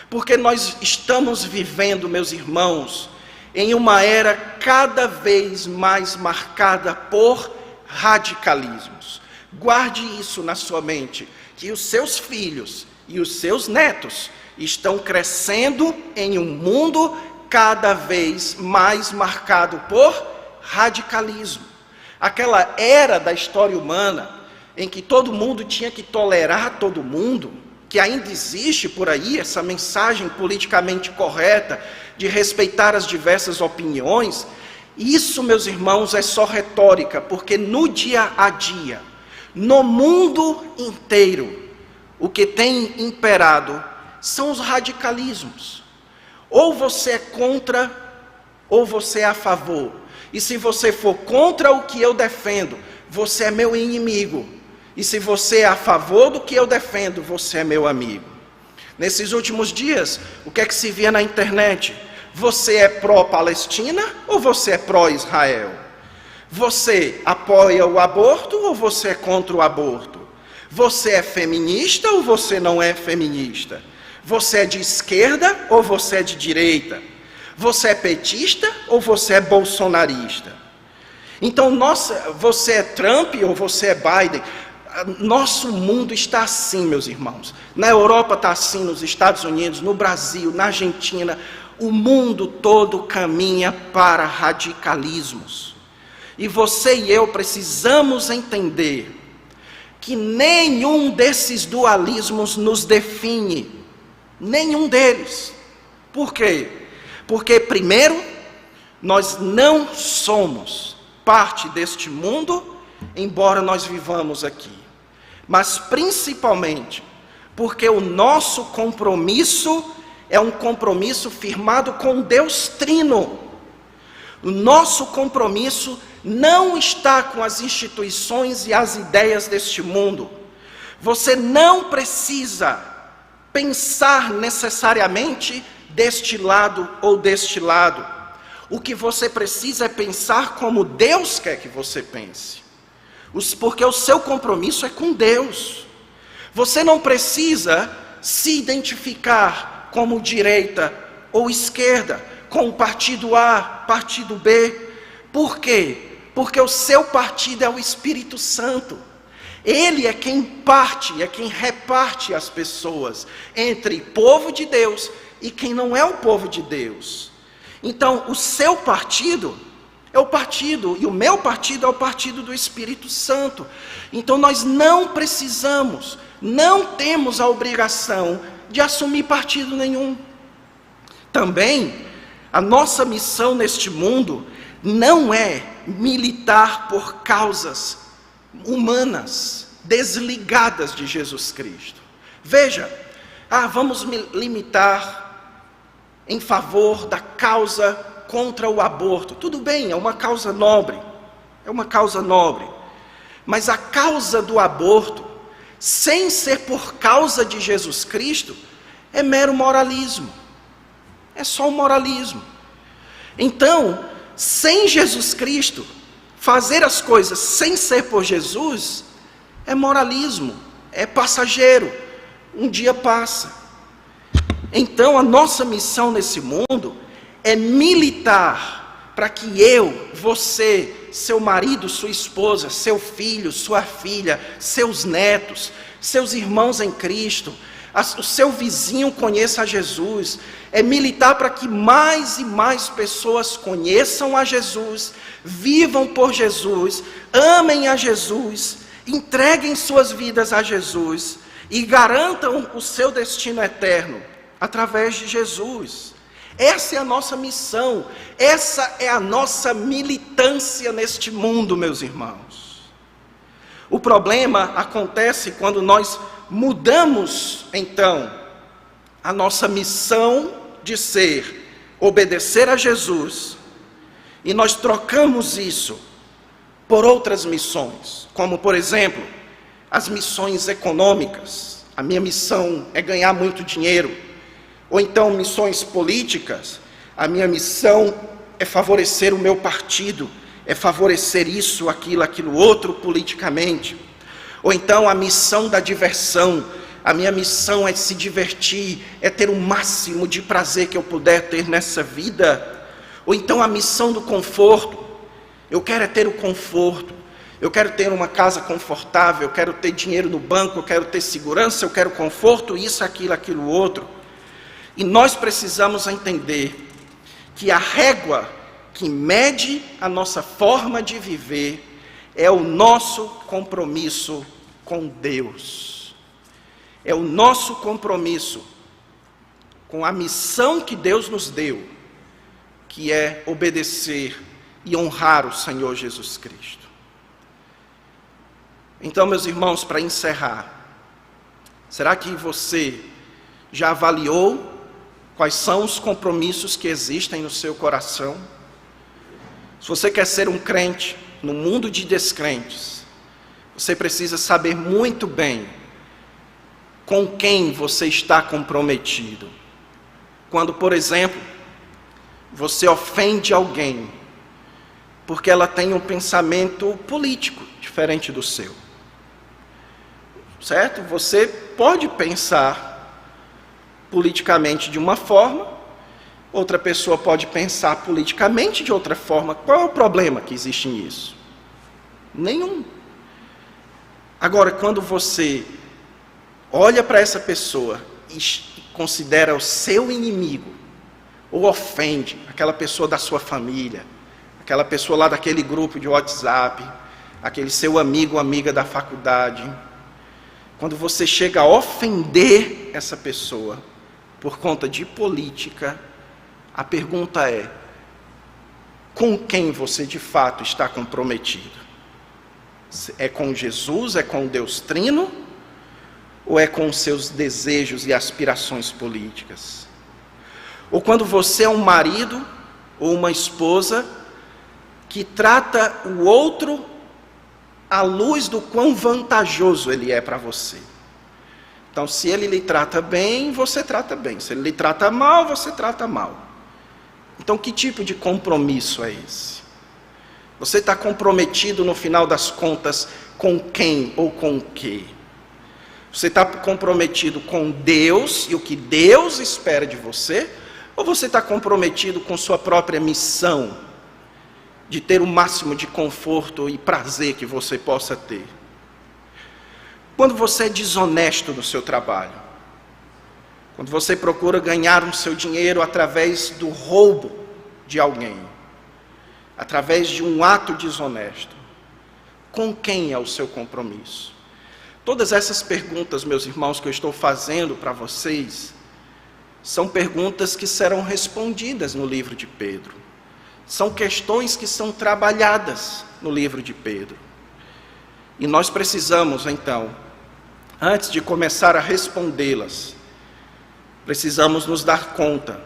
Porque nós estamos vivendo, meus irmãos, em uma era cada vez mais marcada por radicalismos. Guarde isso na sua mente, que os seus filhos e os seus netos estão crescendo em um mundo cada vez mais marcado por radicalismo. Aquela era da história humana em que todo mundo tinha que tolerar todo mundo, que ainda existe por aí essa mensagem politicamente correta de respeitar as diversas opiniões, isso, meus irmãos, é só retórica, porque no dia a dia, no mundo inteiro, o que tem imperado são os radicalismos. Ou você é contra, ou você é a favor. E se você for contra o que eu defendo, você é meu inimigo. E se você é a favor do que eu defendo, você é meu amigo. Nesses últimos dias, o que é que se via na internet? Você é pró-Palestina ou você é pró-Israel? Você apoia o aborto ou você é contra o aborto? Você é feminista ou você não é feminista? Você é de esquerda ou você é de direita? Você é petista ou você é bolsonarista? Então, você é Trump ou você é Biden? Nosso mundo está assim, meus irmãos. Na Europa está assim, nos Estados Unidos, no Brasil, na Argentina. O mundo todo caminha para radicalismos. E você e eu precisamos entender que nenhum desses dualismos nos define. Nenhum deles. Por quê? Porque, primeiro, nós não somos parte deste mundo, embora nós vivamos aqui. Mas, principalmente, porque o nosso compromisso é um compromisso firmado com Deus Trino. O nosso compromisso não está com as instituições e as ideias deste mundo. Você não precisa pensar necessariamente deste lado ou deste lado. O que você precisa é pensar como Deus quer que você pense. Porque o seu compromisso é com Deus. Você não precisa se identificar como direita ou esquerda, com o partido A, partido B. Por quê? Porque o seu partido é o Espírito Santo. Ele é quem parte, é quem reparte as pessoas entre povo de Deus e quem não é o povo de Deus. Então, o seu partido é o partido, e o meu partido é o partido do Espírito Santo. Então, nós não precisamos, não temos a obrigação de assumir partido nenhum. Também, a nossa missão neste mundo não é militar por causas humanas, desligadas de Jesus Cristo. Veja, vamos limitar em favor da causa contra o aborto. Tudo bem, é uma causa nobre, mas a causa do aborto, sem ser por causa de Jesus Cristo, é mero moralismo, é só um moralismo. Então, sem Jesus Cristo, fazer as coisas sem ser por Jesus é moralismo, é passageiro, um dia passa. Então a nossa missão nesse mundo é militar para que eu, você, seu marido, sua esposa, seu filho, sua filha, seus netos, seus irmãos em Cristo, o seu vizinho conheça a Jesus. É militar para que mais e mais pessoas conheçam a Jesus, vivam por Jesus, amem a Jesus, entreguem suas vidas a Jesus e garantam o seu destino eterno através de Jesus. Essa é a nossa missão, essa é a nossa militância neste mundo, meus irmãos. O problema acontece quando nós mudamos, então, a nossa missão de obedecer a Jesus, e nós trocamos isso por outras missões, como por exemplo, as missões econômicas. A minha missão é ganhar muito dinheiro. Ou então missões políticas. A minha missão é favorecer o meu partido, é favorecer isso, aquilo outro politicamente. Ou então a missão da diversão. A minha missão é se divertir, é ter o máximo de prazer que eu puder ter nessa vida. Ou então a missão do conforto. Eu quero ter o conforto, eu quero ter uma casa confortável, eu quero ter dinheiro no banco, eu quero ter segurança, eu quero conforto, isso, aquilo outro. E nós precisamos entender que a régua que mede a nossa forma de viver é o nosso compromisso com Deus. É o nosso compromisso com a missão que Deus nos deu, que é obedecer e honrar o Senhor Jesus Cristo. Então, meus irmãos, para encerrar, será que você já avaliou quais são os compromissos que existem no seu coração? Se você quer ser um crente no mundo de descrentes, você precisa saber muito bem com quem você está comprometido. Quando, por exemplo, você ofende alguém porque ela tem um pensamento político diferente do seu. Certo? Você pode pensar politicamente de uma forma, outra pessoa pode pensar politicamente de outra forma. Qual é o problema que existe nisso? Nenhum. Agora, quando você olha para essa pessoa e considera o seu inimigo, ou ofende aquela pessoa da sua família, aquela pessoa lá daquele grupo de WhatsApp, aquele seu amigo ou amiga da faculdade, quando você chega a ofender essa pessoa por conta de política, a pergunta é: com quem você de fato está comprometido? É com Jesus, é com Deus Trino, ou é com seus desejos e aspirações políticas? Ou quando você é um marido ou uma esposa que trata o outro à luz do quão vantajoso ele é para você. Então, se ele lhe trata bem, você trata bem. Se ele lhe trata mal, você trata mal. Então, que tipo de compromisso é esse? Você está comprometido, no final das contas, com quem ou com o quê? Você está comprometido com Deus e o que Deus espera de você? Ou você está comprometido com sua própria missão de ter o máximo de conforto e prazer que você possa ter? Quando você é desonesto no seu trabalho, quando você procura ganhar o seu dinheiro através do roubo de alguém, através de um ato desonesto, com quem é o seu compromisso? Todas essas perguntas, meus irmãos, que eu estou fazendo para vocês, são perguntas que serão respondidas no livro de Pedro. São questões que são trabalhadas no livro de Pedro. E nós precisamos, então, antes de começar a respondê-las, precisamos nos dar conta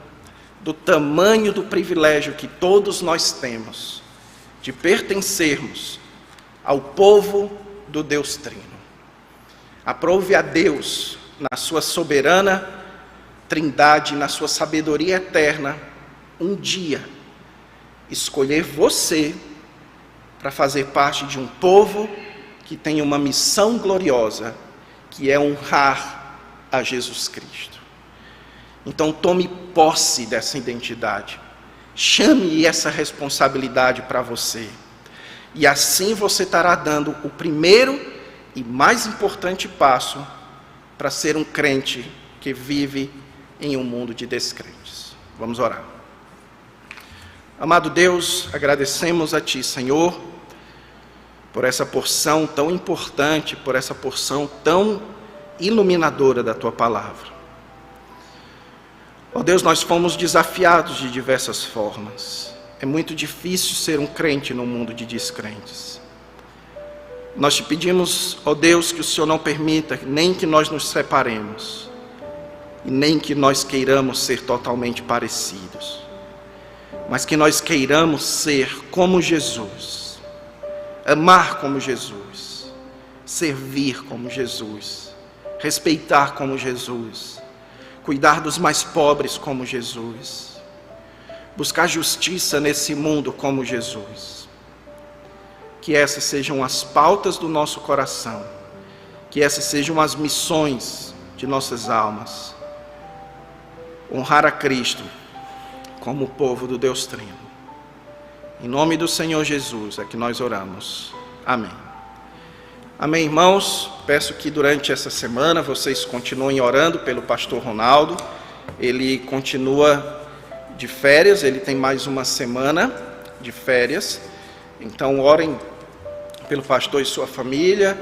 do tamanho do privilégio que todos nós temos de pertencermos ao povo do Deus Trino. Aprove a Deus, na sua soberana Trindade, na sua sabedoria eterna, um dia escolher você para fazer parte de um povo que tem uma missão gloriosa, que é honrar a Jesus Cristo. Então tome posse dessa identidade, chame essa responsabilidade para você, e assim você estará dando o primeiro e mais importante passo para ser um crente que vive em um mundo de descrentes. Vamos orar. Amado Deus, agradecemos a Ti, Senhor, por essa porção tão importante, por essa porção tão iluminadora da Tua palavra. Ó Deus, nós fomos desafiados de diversas formas. É muito difícil ser um crente no mundo de descrentes. Nós te pedimos, ó Deus, que o Senhor não permita nem que nós nos separemos, e nem que nós queiramos ser totalmente parecidos, mas que nós queiramos ser como Jesus, amar como Jesus, servir como Jesus, respeitar como Jesus, cuidar dos mais pobres como Jesus, buscar justiça nesse mundo como Jesus. Que essas sejam as pautas do nosso coração, que essas sejam as missões de nossas almas. Honrar a Cristo como o povo do Deus Trino. Em nome do Senhor Jesus é que nós oramos. Amém. Amém, irmãos. Peço que durante essa semana vocês continuem orando pelo pastor Ronaldo. Ele continua de férias, ele tem mais uma semana de férias. Então orem pelo pastor e sua família,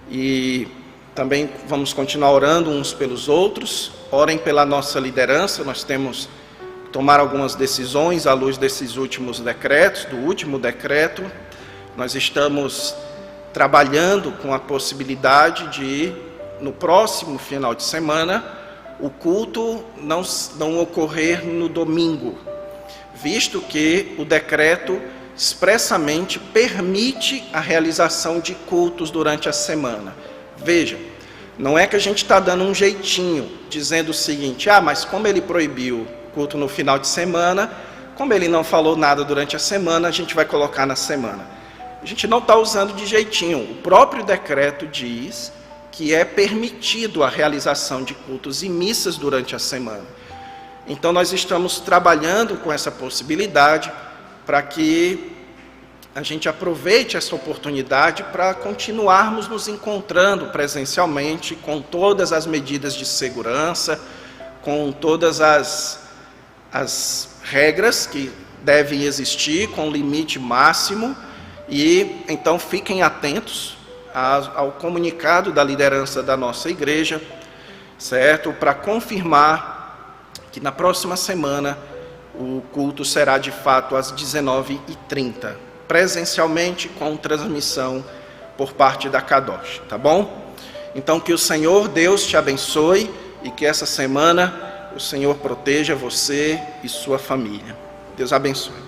e também vamos continuar orando uns pelos outros. Orem pela nossa liderança. Nós temos que tomar algumas decisões à luz desses últimos decretos, do último decreto. Nós estamos trabalhando com a possibilidade de, no próximo final de semana, o culto não ocorrer no domingo, visto que o decreto expressamente permite a realização de cultos durante a semana. Veja, não é que a gente está dando um jeitinho, dizendo o seguinte: mas como ele proibiu culto no final de semana, como ele não falou nada durante a semana, a gente vai colocar na semana. A gente não está usando de jeitinho. O próprio decreto diz que é permitido a realização de cultos e missas durante a semana. Então nós estamos trabalhando com essa possibilidade para que a gente aproveite essa oportunidade para continuarmos nos encontrando presencialmente, com todas as medidas de segurança, com todas as regras que devem existir, com limite máximo. E então fiquem atentos ao comunicado da liderança da nossa igreja, certo? Para confirmar que na próxima semana o culto será de fato às 19h30, presencialmente, com transmissão por parte da Kadosh, tá bom? Então que o Senhor Deus te abençoe e que essa semana o Senhor proteja você e sua família. Deus abençoe.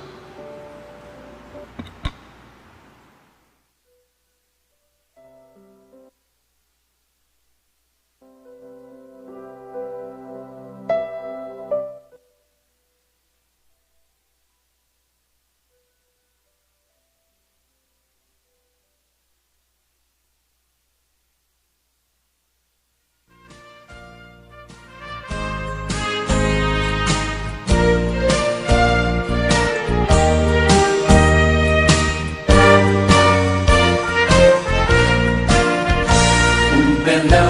and never